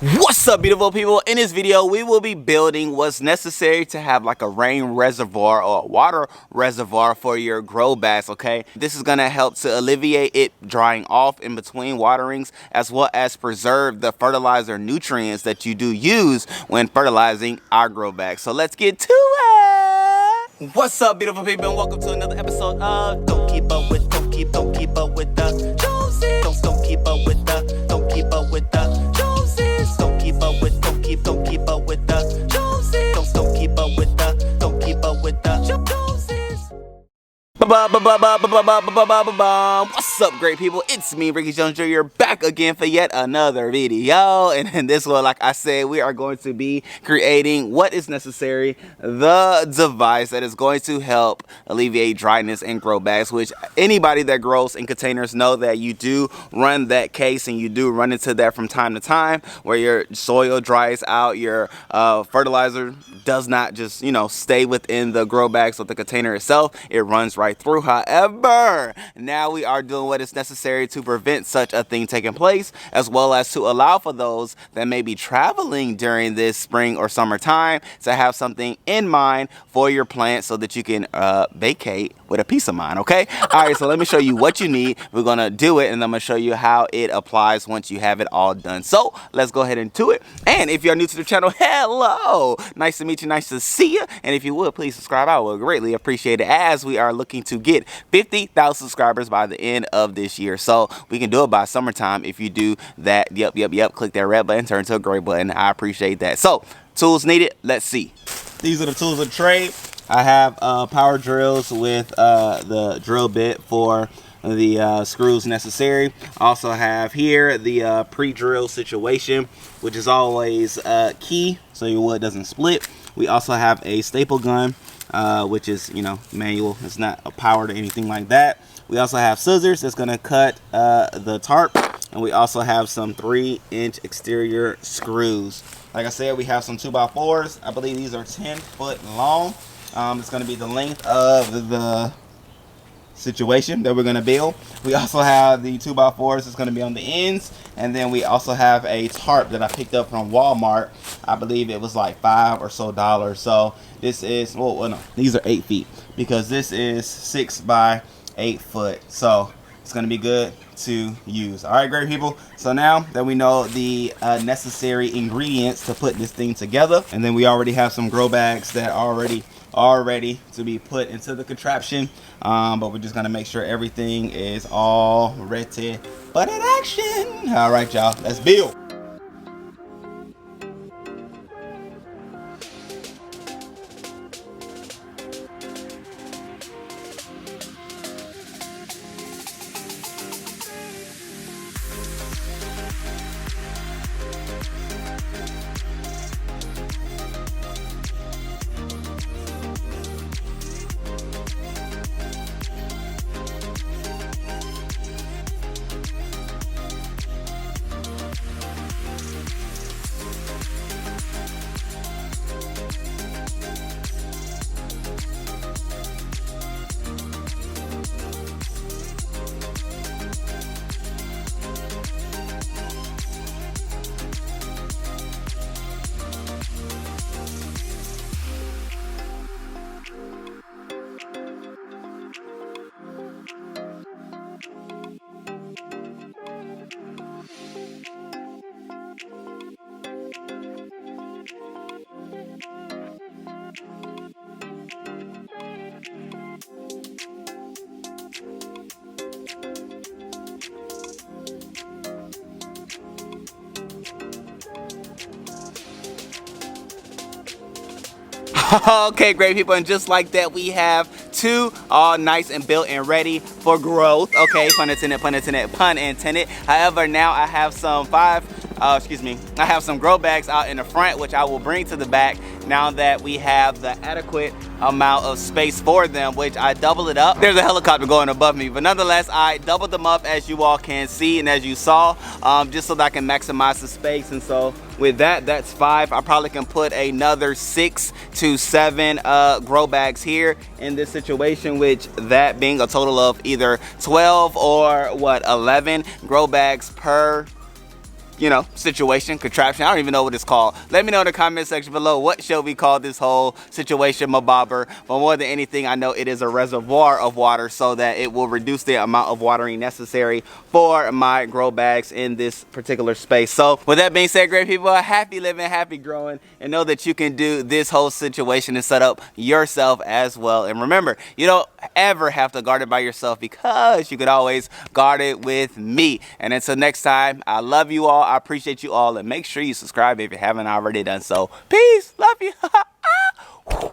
What's up, beautiful people? In this video we will be building what's necessary to have like a rain reservoir or a water reservoir for your grow bags. Okay, this is gonna help to alleviate it drying off in between waterings, as well as preserve the fertilizer nutrients that you do use when fertilizing our grow bags. So let's get to it. What's up, beautiful people, and welcome to another episode of Don't Keep Up With the Joneses. Don't keep up with the Joneses. Don't keep up with the Joneses. Don't keep up with the Joneses. Don't keep up with the Joneses. What's up, great people? It's me, Ricky Jones Jr., back again for yet another video. And in this one, like I said, we are going to be creating what is necessary, the device that is going to help alleviate dryness in grow bags, which anybody that grows in containers know that you do run that case, and you do run into that from time to time, where your soil dries out, your fertilizer does not just, stay within the grow bags of the container itself. It runs right through. However, now we are doing what is necessary to prevent such a thing taking place, as well as to allow for those that may be traveling during this spring or summertime to have something in mind for your plant so that you can vacate with a peace of mind. Okay, all right, so let me show you what you need. We're gonna do it, and I'm gonna show you how it applies once you have it all done. So let's go ahead and do it. And if you're new to the channel, hello, nice to meet you, nice to see you. And if you would, please subscribe. I would greatly appreciate it, as we are looking to get 50,000 subscribers by the end of this year. So we can do it by summertime if you do that. Yep, click that red button, turn to a gray button. I appreciate that. So tools needed, let's see. These are the tools of trade. I have power drills with the drill bit for the screws necessary. I also have here the pre-drill situation, which is always key so your wood doesn't split. We also have a staple gun, which is, manual. It's not a powered or anything like that. We also have scissors that's going to cut the tarp, and we also have some 3-inch exterior screws. Like I said, we have some 2x4s. I believe these are 10 foot long. It's going to be the length of the situation that we're going to build. We also have the 2x4s that's going to be on the ends, and then we also have a tarp that I picked up from Walmart. I believe it was like $5 or so. So this is, well no, these are 8 feet, because this is 6 by 8 foot. So it's going to be good to use. All right, great people, so now that we know the necessary ingredients to put this thing together, and then we already have some grow bags that are ready to be put into the contraption, but we're just gonna make sure everything is all ready but in action. All right, y'all, let's build. Okay, great people, and just like that, we have two all nice and built and ready for growth. Okay, pun intended. However, now I have some I have some grow bags out in the front, which I will bring to the back now that we have the adequate amount of space for them, which I double it up. There's a helicopter going above me, but nonetheless, I doubled them up, as you all can see and as you saw, just so that I can maximize the space. And so with that, that's 5. I probably can put another 6 to 7 grow bags here in this situation, which that being a total of either 12 or 11 grow bags per you know, situation, contraption. I don't even know what it's called. Let me know in the comment section below, what shall we call this whole situation, my bobber. But more than anything, I know it is a reservoir of water so that it will reduce the amount of watering necessary for my grow bags in this particular space. So with that being said, great people, happy living, happy growing, and know that you can do this whole situation and set up yourself as well. And remember, you don't ever have to guard it by yourself, because you could always guard it with me. And until next time, I love you all, I appreciate you all, and make sure you subscribe if you haven't already done so. Peace, love you.